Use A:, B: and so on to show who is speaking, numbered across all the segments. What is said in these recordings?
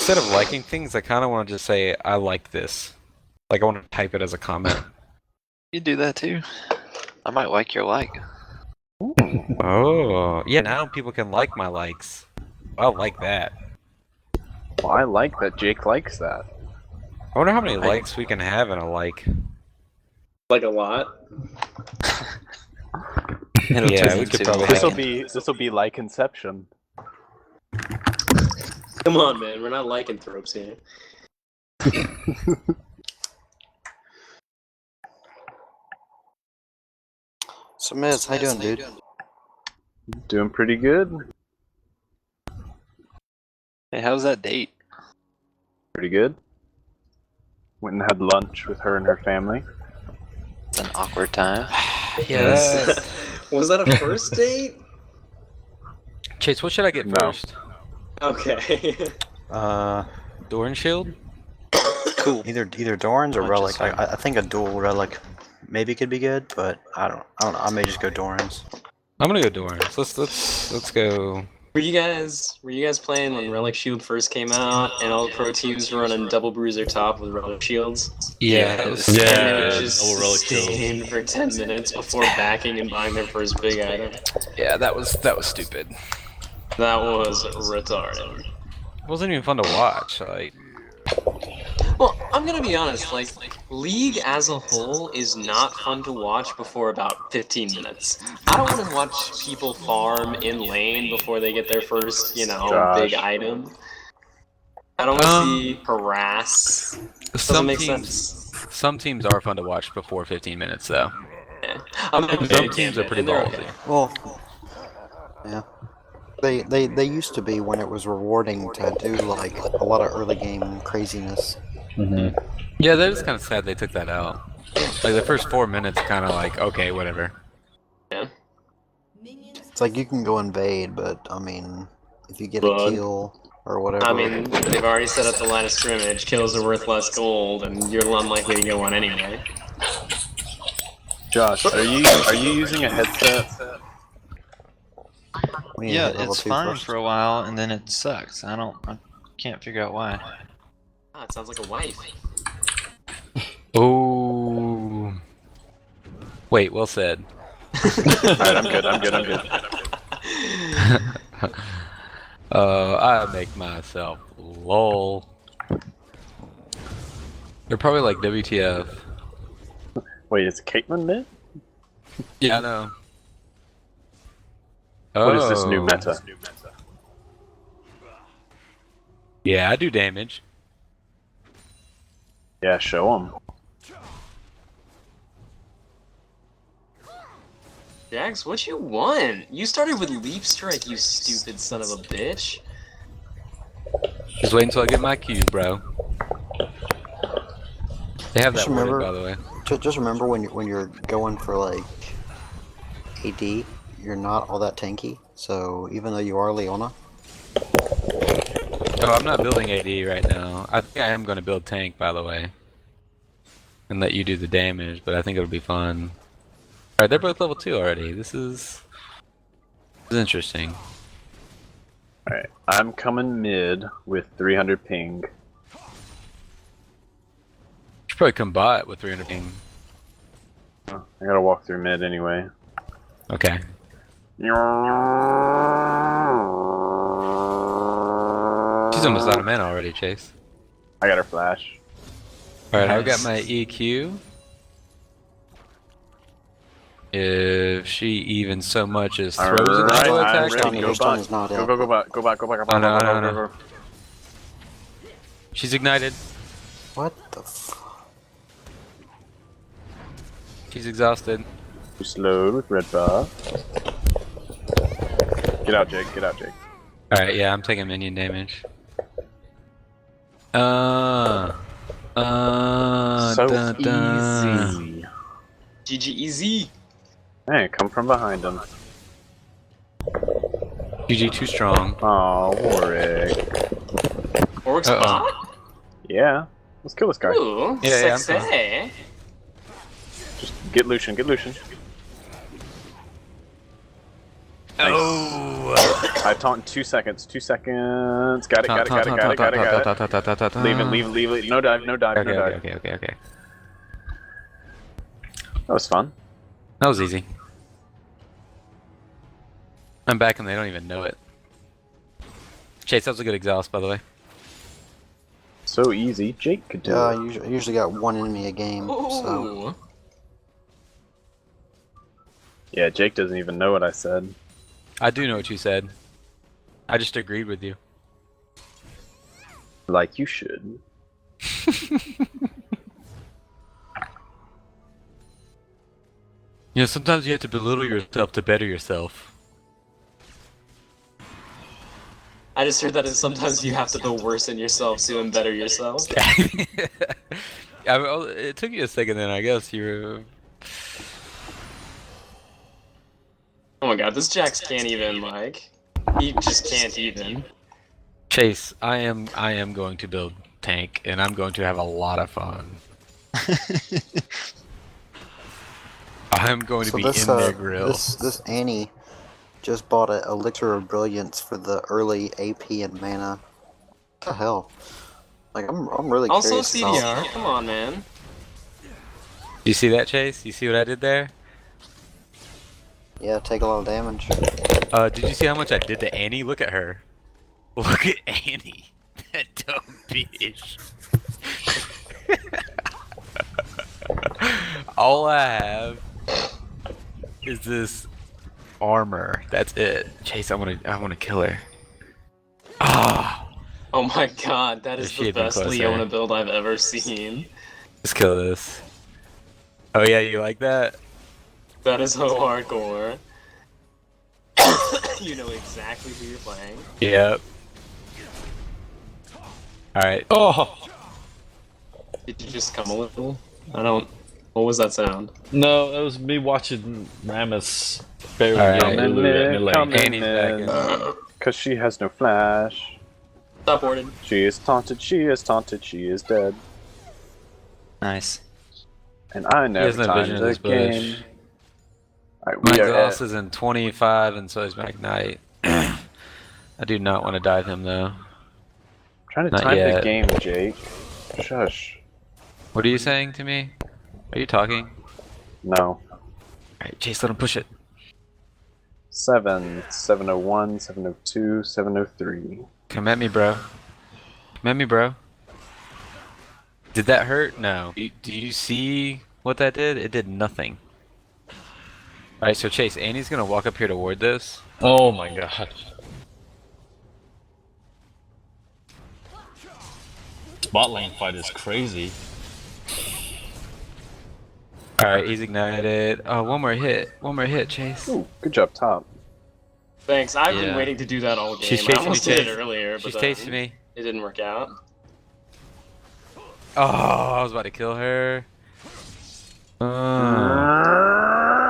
A: instead of liking things, I kind of want to just say I like this. Like I want to type it as a comment.
B: You do that too. I might like your like.
A: Oh, yeah. Now people can like my likes. I like that.
C: Well, I like that Jake likes that.
A: I wonder how many likes we can have in a like.
D: Like a lot.
B: It'll
A: Yeah,
B: turn
A: we could
B: into
A: probably
B: a
A: have-
B: like.
C: This will be like Inception.
D: Come on, man. We're not liking tropes here.
E: So Miz, how you doing, dude?
C: Doing pretty good.
B: Hey, how's that date?
C: Pretty good. Went and had lunch with her and her family.
B: It's an awkward time.
A: Yes.
D: Was that a first date?
A: Chase, what should I get
C: No.
A: first?
D: Okay.
A: Door and shield?
B: Cool.
E: Either Dorans or
B: Not
E: Relic.
B: just him.
E: I think a dual Relic maybe could be good, but I don't know. I may just go Dorans.
A: I'm gonna go Dorans. Let's go.
D: Were you guys playing when Relic Shield first came out and all the pro teams were running double bruiser top with Relic Shields?
A: Yeah,
D: And
A: yeah.
D: they would just
A: Double Relic
D: stay in for 10 minutes before backing and buying their first big item.
A: Yeah, that was stupid.
D: That was retarded.
A: It wasn't even fun to watch. Like,
D: Well, I'm gonna be honest, like, League as a whole is not fun to watch before about 15 minutes. I don't want to watch people farm in lane before they get their first,
C: Josh.
D: big item. I don't want to see harass. Doesn't
A: some
D: make
A: teams,
D: sense.
A: some teams are fun to watch before 15 minutes, though.
D: Yeah. I'm not
A: Some teams are pretty
D: and they're
A: ballsy.
D: okay.
E: Well, yeah. They used to be when it was rewarding to do like a lot of early game craziness.
A: Yeah, that is kind of sad they took that out. Like the first 4 minutes, kind of like, okay, whatever.
E: It's like you can go invade, but I mean, if you get
D: But-
E: a kill or whatever.
D: I mean, they've already set up the line of scrimmage. Kills are worth less gold, and you're unlikely to get one anyway.
C: Josh, are you using a headset?
E: we need to
B: Yeah,
E: hit level
B: it's
E: 2
B: fine
E: first.
B: for a while, and then it sucks. I can't figure out why.
D: Ah, it sounds like a wife.
A: Oh. Wait, well said.
C: Alright, I'm good.
A: I make myself lol. They're probably like WTF.
C: Wait, is Caitlyn mid?
A: Yeah, I know.
C: What is this new
A: Oh.
C: meta?
A: Yeah, I do damage.
C: Yeah, show them.
D: Jax, what you want? You started with Leap Strike, you stupid son of a bitch.
A: Just wait until I get my Q, bro. They have that
E: Just
A: worded,
E: remember-
A: by the way.
E: Just remember when you're going for like AD, you're not all that tanky. So even though you are Leona,
A: Oh, I'm not building AD right now. I think I am going to build tank, by the way. And let you do the damage, but I think it'll be fun. Alright, they're both level 2 already. This is interesting.
C: Alright, I'm coming mid with 300 ping.
A: Should probably come bot with 300 ping.
C: Oh, I gotta walk through mid anyway.
A: Okay. She's almost out of mana already, Chase.
C: I got her flash.
A: Alright, I've got
B: Nice.
A: my EQ. If she even so much as throws an
C: Alright,
A: auto
C: I'm
A: attack,
C: ready.
E: Stun-
C: Go
E: stun
C: back.
E: is not
C: Go,
E: up.
C: go back. Go back. Go back.
A: Oh, no,
C: go,
A: no,
C: go,
A: no.
C: go, go.
A: she's ignited.
E: what the f?
A: She's exhausted.
C: Too slow with red buff. Get out, Jake. Get out, Jake.
A: Alright, yeah, I'm taking minion damage.
C: So
A: Dun, dun.
C: easy.
D: GG easy.
C: Hey, come from behind him.
A: GG too strong.
C: Oh, Warwick.
D: Orc's
A: Uh-oh.
D: bot?
C: Yeah. Let's kill this guy.
D: Ooh,
A: Yeah, I'm
D: sexy.
C: Just get Lucian. Get Lucian.
A: Oh!
C: I taunt in 2 seconds. 2 seconds. Got it. Leave it. No dive.
A: Okay.
C: That was fun.
A: That was easy. I'm back and they don't even know it. Chase, that was a good exhaust, by the way.
C: So easy. Jake could do
E: I
C: it.
E: usually got one enemy a game, so...
D: Ooh.
C: Yeah, Jake doesn't even know what I said.
A: I do know what you said. I just agreed with you.
C: Like you should.
A: You know, sometimes you have to belittle yourself to better yourself.
D: I just heard that is sometimes you have to go worse in yourself to and better yourself.
A: It took you a second then, I guess. You
D: Oh my god, this Jax can't even, like... He just can't even.
A: Chase, I am going to build tank, and I'm going to have a lot of fun. I'm going to
E: So
A: be
E: this,
A: in their grill.
E: this Annie just bought an Elixir of Brilliance for the early AP and mana. What the hell? Like, I'm really
D: Also
E: curious
D: CDR,
E: about...
D: come on, man.
A: You see that, Chase? You see what I did there?
E: Yeah, take a lot of damage.
A: Did you see how much I did to Annie? Look at her. Look at Annie. That dumb bitch. All I have is this armor. That's it. Chase, I wanna kill her. Ah,
D: Oh my god, that is
A: She
D: the
A: had been
D: best
A: closer.
D: Leona build I've ever seen.
A: let's kill this. Oh yeah, you like that?
D: That is so hardcore. You know exactly who you're playing.
A: Yep. Alright. Oh!
D: Did you just come a little? I don't... What was that sound?
B: No, it was me watching Rammus barely
A: Alright.
B: get Lulu at mid lane.
A: Annie's back in.
C: Because she has no flash.
D: Stop warded.
C: She is taunted. She is dead.
B: Nice.
C: And I
A: has
C: never
A: no
C: timed
A: vision of
C: the
A: this bush.
C: game. Alright,
A: My
C: we are
A: exhaust
C: at...
A: is in 25 and so is Magnite. I do not want to dive him though.
C: Trying to
A: Not
C: time the
A: yet.
C: game, Jake. Shush.
A: What are you saying to me? Are you talking?
C: No.
A: Alright, Chase, let him push it.
C: 701, 702, 703.
A: Come at me, bro. Come at me, bro. Did that hurt? No. Do you see what that did? It did nothing. Alright, so Chase, Annie's gonna walk up here toward this.
B: Oh my god. Bot lane fight is crazy.
A: Alright, he's ignited. Oh, one more hit. One more hit, Chase.
C: Ooh, good job, top.
D: Thanks, I've been
A: Yeah.
D: waiting to do that all game.
A: She's
D: I
A: chasing
D: almost
A: me,
D: did
A: Chase.
D: it earlier, but
A: She's
D: then
A: chasing me.
D: it didn't work out.
A: Oh, I was about to kill her.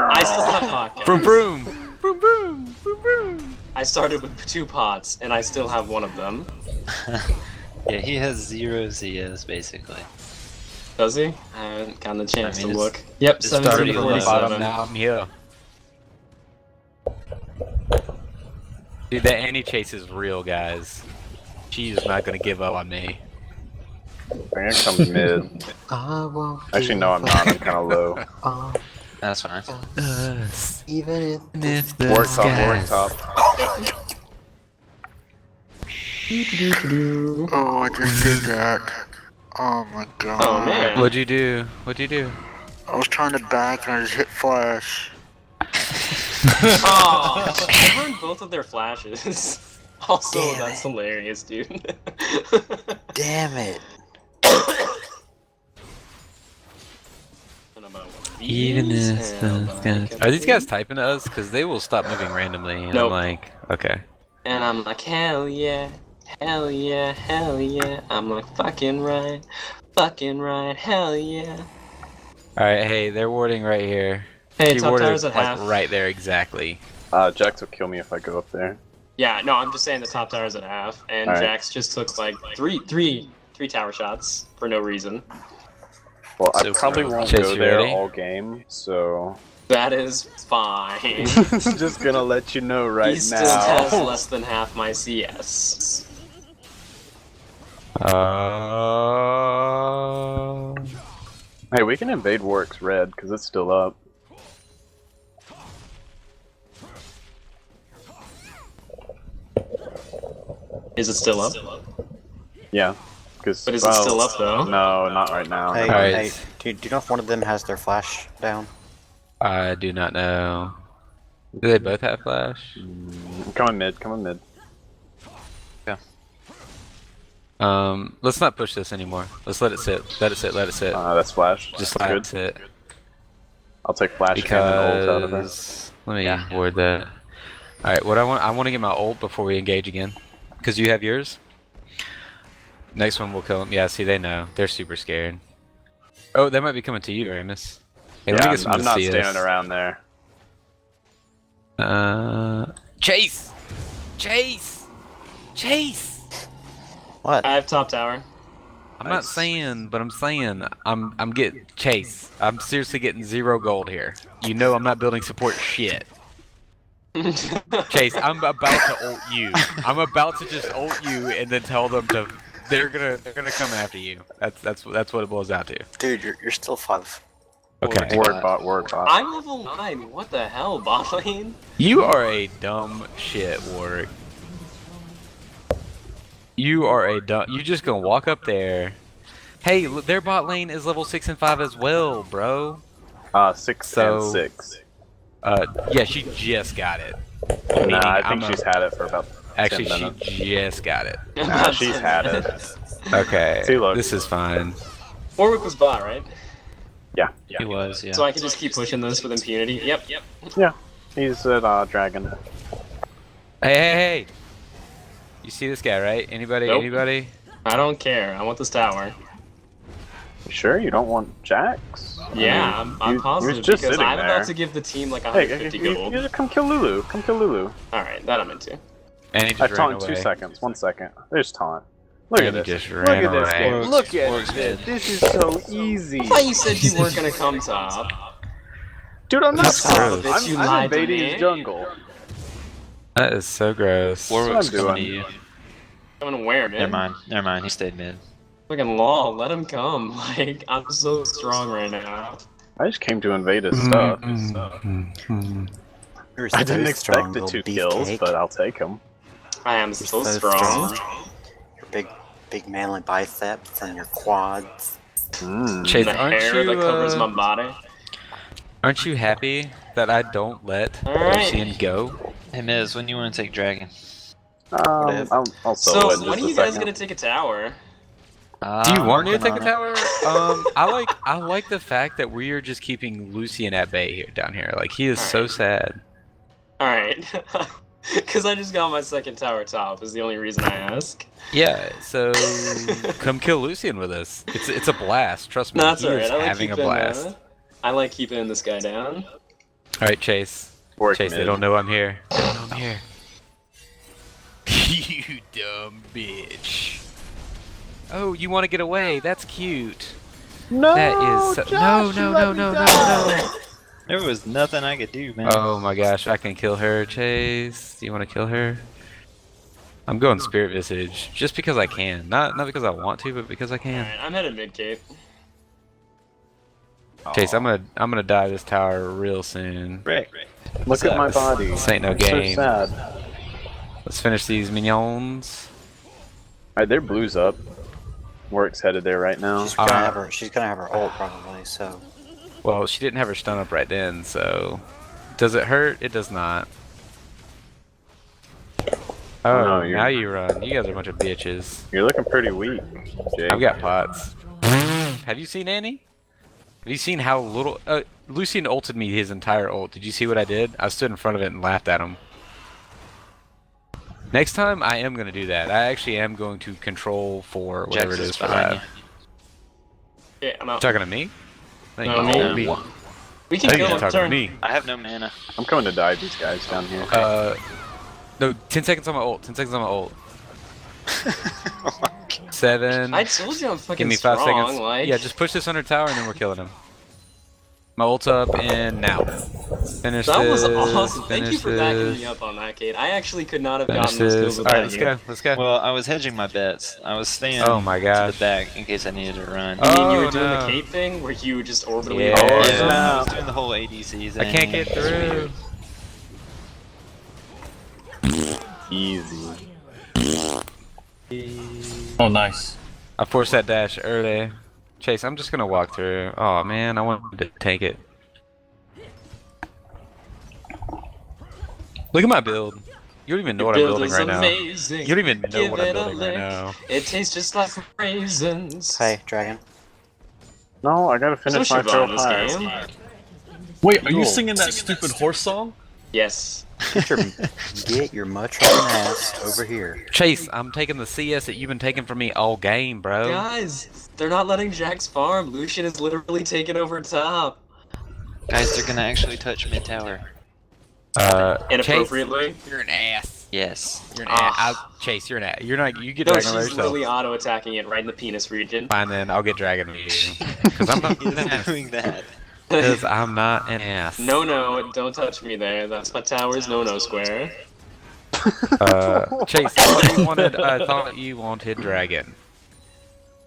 D: I still have pot, guys.
A: Vroom vroom! Vroom vroom! Vroom vroom!
D: I started with 2 pots, and I still have one of them.
F: Yeah, he has 0 ZS basically.
D: Does he? I haven't gotten the chance
F: I mean,
D: to
F: it's-
D: look. Yep,
F: it's starting from the
D: 1747.
A: Bottom, now I'm here. Dude, that Annie chase is real, guys. She's not gonna give up on me.
C: I'm gonna come mid.
E: I won't
C: Actually, no, I'm not. I'm kind of low.
F: That's fine.
E: Even if
C: Work top.
G: Oh, I just did that. Oh my god.
D: Oh man.
A: What'd you do? What'd you do?
G: I was trying to back and I just hit flash.
D: Oh, I burned both of their flashes. Also,
E: Damn
D: that's
E: it.
D: hilarious, dude.
E: Damn it.
A: Even
D: These, and
A: Are these guys typing to us? Because they will stop moving randomly. And
D: Nope.
A: I'm like, okay.
D: And I'm like, hell yeah, hell yeah, hell yeah. I'm like, fucking right, hell yeah.
A: Alright, hey, they're warding right here.
D: Hey,
A: She
D: top
A: warded
D: tower's at
A: like
D: half.
A: right there exactly.
C: Jax will kill me if I go up there.
D: Yeah, no, I'm just saying the top tower's at half, and
C: Alright.
D: Jax just took like three tower shots for no reason.
C: Well, I
F: So
C: probably
F: pro.
C: won't
A: Chase,
C: go
A: you
C: there
A: ready?
C: all game, so...
D: That is fine.
C: Just gonna let you know right
D: He still
C: now.
D: has less than half my CS.
C: Hey, we can invade Warwick's red because it's still up.
D: Is it still up?
C: Yeah. Cause,
D: But is it still up though?
C: No, not right now.
E: Hey,
A: Alright.
E: hey, do you know if one of them has their flash down?
A: I do not know. Do they both have flash?
C: Come on mid, come on mid.
A: Let's not push this anymore. Let's let it sit. Let it sit. Let it sit.
C: That's flash.
A: Just
C: That's
A: let
C: good.
A: it sit.
C: I'll take flash cannon ult out of her.
A: Because let me avoid that. All right, what I want to get my ult before we engage again. Because you have yours. Next one will kill him. Yeah, see, they know. They're super scared. Oh, they might be coming to you, Amos. Hey, let me get some
C: I'm not
A: CS.
C: standing around there.
A: Chase! Chase! Chase!
E: What?
D: I have top tower.
A: I'm not saying, but I'm saying I'm getting Chase. I'm seriously getting 0 gold here. You know I'm not building support shit. Chase, I'm about to ult you. I'm about to just ult you and then tell them to. They're gonna come after you. That's what it boils out to.
E: Dude, you're still 5.
A: Okay.
C: Ward bot.
D: I'm level 9. What the hell, bot lane?
A: You are a dumb shit, Warwick. You are a dumb. You just gonna walk up there. Hey, their bot lane is level 6 and 5 as well, bro.
C: 6
A: So-
C: and 6.
A: Yeah, she just got it.
C: Nah,
A: Meaning
C: I
A: I'm
C: think she's had it for about
A: Actually,
C: 10
A: she
C: minutes.
A: just got it.
C: Nah, she's had it.
A: Okay,
C: See, look.
A: this is fine.
D: Warwick was bot, right?
C: Yeah.
F: He was, yeah.
D: So I can just keep pushing this with impunity. Yep.
C: Yeah. He's at dragon.
A: Hey! You see this guy, right? Anybody?
D: Nope.
A: Anybody?
D: I don't care. I want this tower.
C: You sure you don't want Jax?
D: Yeah, I'm positive
C: You're just
D: because
C: sitting
D: I'm
C: there.
D: about to give the team like
C: Hey,
D: 150
C: you
D: gold.
C: just come kill Lulu. Come kill Lulu.
D: Alright, that I'm into.
A: And he
C: I
A: just ran
C: taunt in
A: away.
C: 2 seconds. 1 second. There's taunt. Look
A: And
C: at
A: he
C: this.
A: just
C: Look
A: ran
C: at this
A: away.
C: game.
F: Works-
C: Look at
F: works
C: this.
F: mid.
C: This is so easy.
D: I thought you said you weren't gonna come top.
C: Dude, I'm not
A: That's
C: top.
A: gross.
D: You
C: I'm
D: lied to
C: invading
D: me.
C: his jungle.
A: That is so gross.
F: Warwick's
C: That's what I'm
F: coming to
C: doing.
F: you.
D: I'm gonna wear man.
F: Never mind, he stayed mid.
D: Fucking lol, let him come. Like, I'm so strong right now.
C: I just came to invade his stuff.
E: You're
C: I
E: so
C: didn't
E: strong,
C: expect the
E: little
C: 2 kills,
E: beefcake.
C: but I'll take them.
D: I am
E: You're
D: so strong.
E: Your big manly biceps and your quads.
A: Chase,
D: The
A: aren't
D: hair
A: you?
D: that covers my body.
A: Aren't you happy that I don't let
D: Alright.
A: Lucian go?
F: Hey Miz, when you want to take Dragon?
C: I'll solo
D: So,
C: it in just
D: when are
C: a
D: you guys
C: second.
D: gonna take a tower?
A: Do you want me to
F: Working
A: take a
F: on it.
A: tower? I like the fact that we are just keeping Lucian at bay here down here. Like he is so
D: Alright.
A: sad.
D: Alright. Because I just got my second tower top, is the only reason I ask.
A: Yeah, so come kill Lucian with us. It's a blast. Trust me.
D: No, that's
A: he
D: alright.
A: is
D: I like
A: having a
D: keeping,
A: blast.
D: I like keeping this guy down.
A: All right, Chase.
C: Work
A: Chase,
C: mid.
A: they don't know I'm here. They don't know I'm here. You dumb bitch. Oh, you want to get away? That's cute.
C: No,
A: That is so
C: Josh,
A: no.
F: There was nothing I could do, man.
A: Oh my gosh, I can kill her, Chase. Do you want to kill her? I'm going Spirit Visage just because I can. Not because I want to, but because I can.
D: Alright, I'm headed mid cape.
A: Chase, I'm gonna die this tower real soon.
F: Rick.
C: Look at my
A: This-
C: body.
A: This ain't no
C: I'm so
A: game.
C: sad.
A: Let's finish these minions.
C: Alright, their blue's up. Work's headed there right now.
E: She's gonna have her ult probably. So
A: Well, she didn't have her stun up right then, so does it hurt? It does not. Oh,
C: no, you're-
A: now you run. You guys are a bunch of bitches.
C: You're looking pretty weak, Jake.
A: I've got pots. Have you seen Annie? Have you seen how little... Lucian ulted me his entire ult. Did you see what I did? I stood in front of it and laughed at him. Next time, I am going to do that. I actually am going to control for whatever
F: Jax
A: it
F: is
A: is for
F: behind
A: that.
F: you.
D: Yeah, I'm out.
A: Talking to me? Thank
D: No,
A: you.
D: me.
A: Me.
D: We
A: I
D: can
A: think
D: kill
A: you're
D: him.
A: talking to
D: Turn.
A: me.
F: I have no mana.
C: I'm coming to dive these guys down here.
A: No, 10 seconds on my ult. 10 seconds on my ult. 7.
D: I told you I'm fucking
A: Give me 5
D: strong,
A: seconds.
D: like...
A: Yeah, just push this under tower and then we're killing him. My ult's up and now. Finish
D: That
A: this.
D: was awesome. Thank you
A: Finish
D: for backing
A: this.
D: me up on that, Kate. I actually could not have
A: Finish
D: gotten those kills
A: this. Alright,
D: without
A: let's
D: you.
A: go. Let's go.
F: Well, I was hedging my bets. I was staying
A: Oh my
F: to
A: gosh.
F: the back in case I needed to run.
D: You mean you were
A: Oh,
D: doing
A: no.
D: the Kate thing where you just orbitally
A: Yeah.
D: avoid
F: Yeah,
D: them?
F: I was doing the whole ADC thing.
A: I can't get through.
C: Easy.
H: Oh, nice.
A: I forced that dash early. Chase, I'm just gonna walk through. Oh man, I wanted to take it. Look at my build. You don't even know what I'm
D: Build
A: building
D: is
A: right now.
D: amazing.
A: You don't even know
D: Give
A: what I'm
D: it a
A: building right
D: lick.
A: now.
D: It tastes just like raisins.
E: Hey, Dragon.
C: No, I gotta finish
D: So
C: my
D: Siobhan
C: throw
D: this
C: high.
D: game.
H: Wait, are you singing that stupid horse song?
D: Yes.
E: Get your mushroom ass over here.
A: Chase, I'm taking the CS that you've been taking from me all game, bro.
D: Guys, they're not letting Jax farm. Lucian is literally taking over top.
F: Guys, they're gonna actually touch mid tower.
D: Inappropriately.
A: Chase, you're an ass.
F: Yes.
A: You're an ass. Chase, you're an ass. You're not. You get
D: No,
A: dragon by
D: she's
A: yourself.
D: literally auto-attacking it right in the penis region.
A: Fine then, I'll get dragon with you. Cause I'm not an ass.
F: doing that.
A: Cause I'm not an ass.
D: No, don't touch me there. That's my tower's no-no square.
A: Chase, I thought you wanted dragon.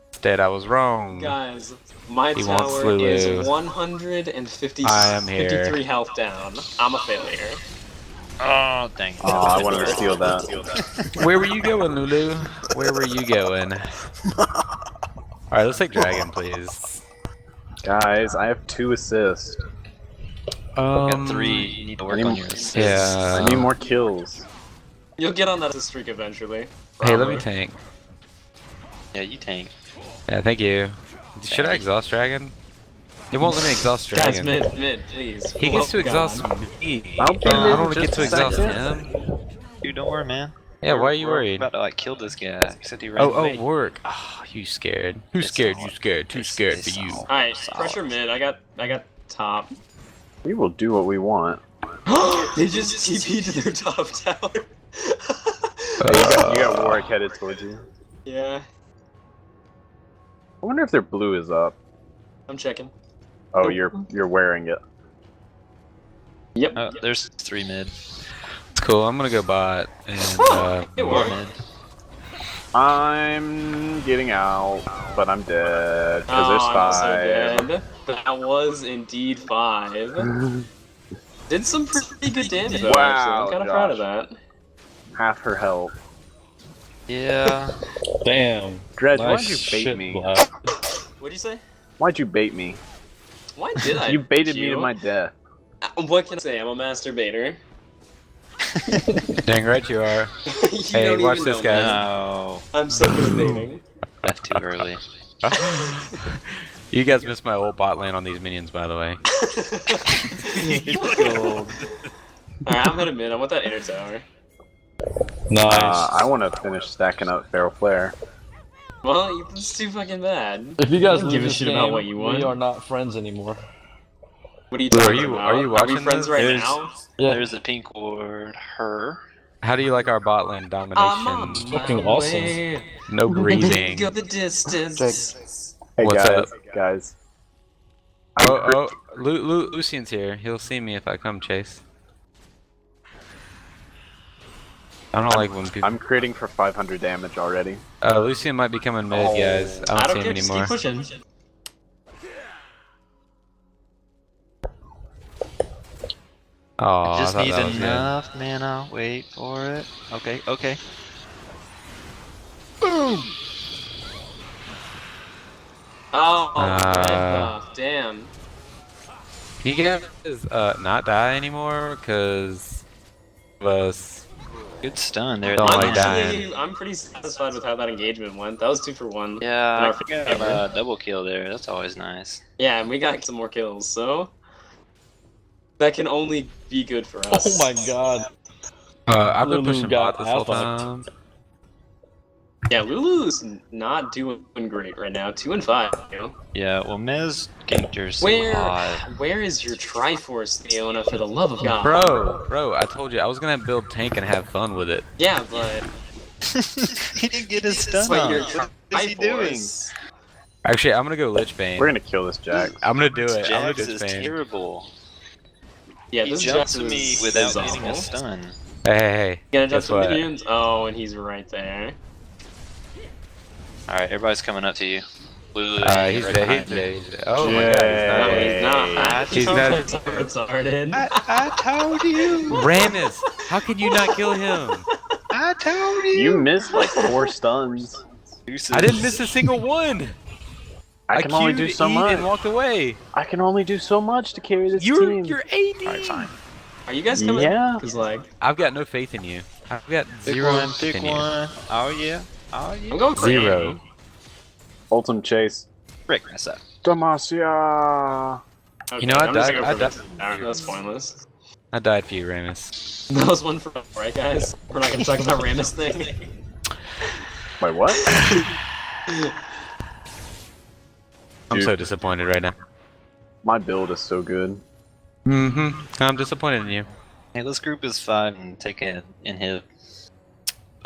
A: Instead, I was wrong.
D: Guys, my
A: He wants
D: tower
A: Lulu.
D: is 150,
A: I am here.
D: 53 health down. I'm a failure.
F: Oh, dang.
C: Oh, I wanted to steal that.
A: Where were you going, Lulu? Where were you going? Alright, let's take dragon, please.
C: Guys, I have 2 assists.
F: Got 3. You need to work on your assists.
A: Yeah.
C: I need more kills.
D: You'll get on that streak eventually.
A: Hey, let me
D: Probably.
A: tank.
F: Yeah, you tank.
A: Yeah, thank you. Should I exhaust dragon? It won't let me exhaust
D: Guys,
A: dragon.
D: mid, please.
A: He gets to
D: Oh,
A: exhaust
D: God.
A: me.
C: I'll be
A: I don't
C: mid
A: want to
C: in
A: get to
C: just a
A: exhaust
C: second.
A: him.
F: Dude, don't worry, man.
A: Yeah, why are you
F: We're
A: worried?
F: about to like kill this guy. Except he ran
A: Oh,
F: away.
A: work. Oh, you scared. Who's
F: It's
A: scared?
F: all-
A: You scared. Too scared for you.
D: Alright, pressure mid. I got top.
C: We will do what we want.
D: They just TP to their top tower.
C: You got Warwick headed towards you.
D: Yeah,
C: I wonder if their blue is up.
D: I'm checking.
C: Oh, you're wearing it.
D: Yep.
F: Oh, there's 3 mid.
A: It's cool. I'm gonna go bot and
D: It
F: Four
D: worked.
F: mid.
C: I'm getting out, but I'm dead because
D: Oh, I'm
C: there's
D: so
C: 5.
D: dead. That was indeed 5. Did some pretty good damage though, actually.
C: Wow,
D: I'm kind of proud of
C: Josh.
D: that.
C: Half her health.
F: Yeah.
H: Damn.
C: Dredge,
H: Nice
C: why'd you bait
H: shit,
C: me?
H: Black.
D: What'd you say?
C: Why'd you bait me?
D: Why did I?
C: You baited
D: bait
C: me to my death.
D: What can I say? I'm a masturbator.
A: dang right you are.
D: You
A: Hey,
D: don't
A: watch
D: even
A: this,
D: know
A: guys.
D: me.
F: No.
D: I'm so good at baiting.
F: That's too early.
A: You guys missed my old bot lane on these minions, by the way.
D: Alright, I'm headed mid. I want that inner tower.
H: Nice.
C: I want to finish stacking up Feral Flare.
D: Well, it's too fucking bad.
H: If you guys
D: Don't
H: lose
D: give a
H: this
D: shit
H: game,
D: about what you want.
H: we are not friends anymore.
D: What are you
A: Blue, are
D: talking
A: you-
D: about?
A: are you
D: we
A: watching
D: friends
A: this?
D: right
F: There's-
D: now?
H: Yeah.
F: There's the pink ward. Her.
A: How do you like our bot lane
D: I'm
A: domination?
D: on
H: Fucking
D: my
H: awesome.
D: way.
A: No breathing.
D: Go the distance.
C: Hey
A: What's
C: guys,
A: up?
C: guys.
A: Oh, Lucian's here. He'll see me if I come, Chase. I don't like when people.
C: I'm critting for 500 damage already.
A: Lucian might be coming mid, guys. I
D: I
A: don't
D: don't
A: see
D: care,
A: him
D: just
A: anymore.
D: keep pushing.
A: Oh,
F: Just
A: I thought
F: need
A: that was good.
F: enough mana. Wait for it. Okay, okay.
D: Oh,
A: Uh,
D: damn.
A: He guys not die anymore because of us.
F: Good stun there.
A: Don't
F: at the
A: like
F: end.
A: that.
D: Actually, I'm pretty satisfied with how that engagement went. That was 2 for 1.
F: Yeah,
D: In
F: I
D: our
F: think I
D: favor.
F: have a double kill there. That's always nice.
D: Yeah, and we got some more kills, so that can only be good for us.
H: Oh my god.
A: I've been
H: Lulu
A: pushing
H: got
A: bot this whole
H: half-fucked.
A: time.
D: Yeah, Lulu's not doing great right now. 2 and 5. You know?
F: Yeah, well, Mez ganked her so hot.
D: Where is your Triforce, Leona? For the love of God,
A: Bro, I told you I was gonna build tank and have fun with it.
D: Yeah, but
F: He didn't get his stun
D: but
F: on.
D: your
F: What is he doing?
D: Triforce.
A: Actually, I'm gonna go Lich Bane.
C: We're gonna kill this Jax.
A: I'm gonna do it. I'm gonna
F: Jax
A: do
F: is
A: Lich Bane.
F: terrible.
D: Yeah,
F: He
D: this
F: jumps
D: Jax
F: to me
D: is
F: without
D: awful.
F: getting a stun.
A: Hey.
D: Gonna jump
A: Guess
D: some
A: what?
D: minions? Oh, and he's right there.
F: Alright, everybody's coming up to you. Blue,
A: He's
F: right
A: dead.
F: behind
A: He's
F: you.
A: dead. He's dead. Oh my god, he's not
D: No,
A: dead.
D: he's not.
A: He's not-
D: retarded.
F: I told you!
A: Ramus, how can you not kill him?
F: I told you!
C: You missed like 4 stuns.
A: I didn't miss a single one.
C: I can only
A: queued
C: do so
A: E
C: much.
A: and walked away.
C: I can only do so much to carry this
A: You're
C: team.
A: you're AD.
F: Alright, fine.
D: Are you guys coming?
C: Yeah.
D: Cause like
A: I've got no faith in you. I've got
F: Pick
A: zero
F: one,
A: faith
F: pick
A: in you.
F: one. Oh yeah. Oh yeah.
D: I'm going for
A: Zero.
D: A.
C: Ultim chase.
F: Frick, mess up.
C: Demacia.
D: Okay,
A: You know, I
D: I'm just
A: died-
D: gonna
A: I
D: go for
A: died-
D: this. That's pointless.
A: I died for you, Ramus.
D: That was one for all, right, guys? We're not gonna talk about Ramus thing.
C: Wait, what?
A: I'm
C: Dude.
A: so disappointed right now.
C: My build is so good.
A: I'm disappointed in you.
F: Hey, let's group as 5 and take an inhib.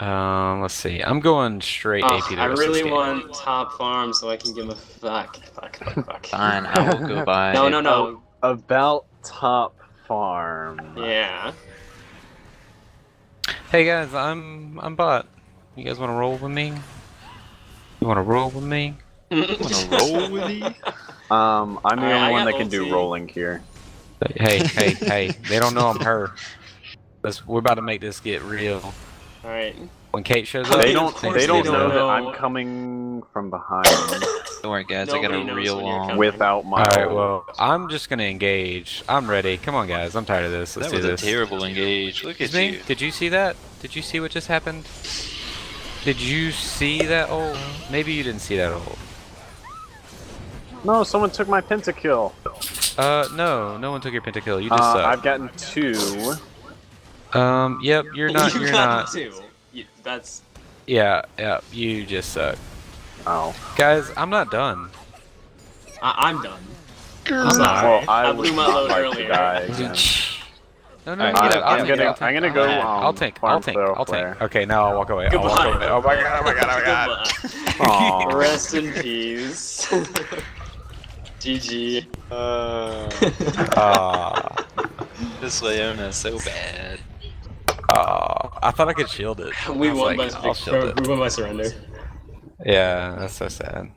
A: Let's see. I'm going straight AP to
D: I
A: rest of this
D: really
A: game.
D: want top farm so I can give a fuck.
F: Fine, I will go by.
D: No.
C: About top farm.
D: Yeah.
A: Hey guys, I'm bot. You guys want to roll with me? You want to roll with me?
F: Wanna roll with me?
C: I'm the
D: Alright,
C: only
D: I
C: one
D: got
C: that can do
D: ulti.
C: rolling here.
A: Hey! They don't know I'm her. We're about to make this get real.
D: Alright.
A: When Kate shows
D: They
A: up,
C: They don't.
D: course
C: They
D: they
C: don't
D: don't
C: know that
D: know.
C: I'm coming from behind
F: Don't worry, guys. I got
D: Nobody
F: a
D: knows
F: real
D: when you're
F: long.
D: coming.
C: without my.
A: Alright,
C: ult.
A: well, I'm just gonna engage. I'm ready. Come on, guys. I'm tired of this. Let's
F: That was
A: do
F: a
A: this.
F: terrible engage. Look at
A: Excuse me?
F: you.
A: Did you see that? Did you see what just happened? Did you see that ult? Maybe you didn't see that ult.
C: No, someone took my pentakill.
A: No one took your pentakill. You just suck.
C: I've gotten 2.
A: Yep, you're not.
D: You
A: You're
D: got
A: not.
D: two. That's.
A: Yeah, you just suck.
C: Oh.
A: Guys, I'm not done.
D: I'm done.
C: Well,
D: sorry.
C: I
D: I
C: would
D: blew my load
C: like to
D: earlier.
C: die again.
A: No,
F: Alright,
A: get
F: get
A: out.
F: up,
C: I'm gonna. I'm gonna go.
A: I'll tank. I'll tank. I'll tank. Okay, now I'll walk away. I'll walk
D: Goodbye.
A: away. Oh my god! Oh my god! Oh my god!
D: Goodbye.
C: Aw.
D: Rest in peace. GG.
F: This Leona is so bad.
A: I thought I could shield it.
D: We
A: I was
D: won
A: like, I'll shield it.
D: by surrender.
A: Yeah, that's so sad.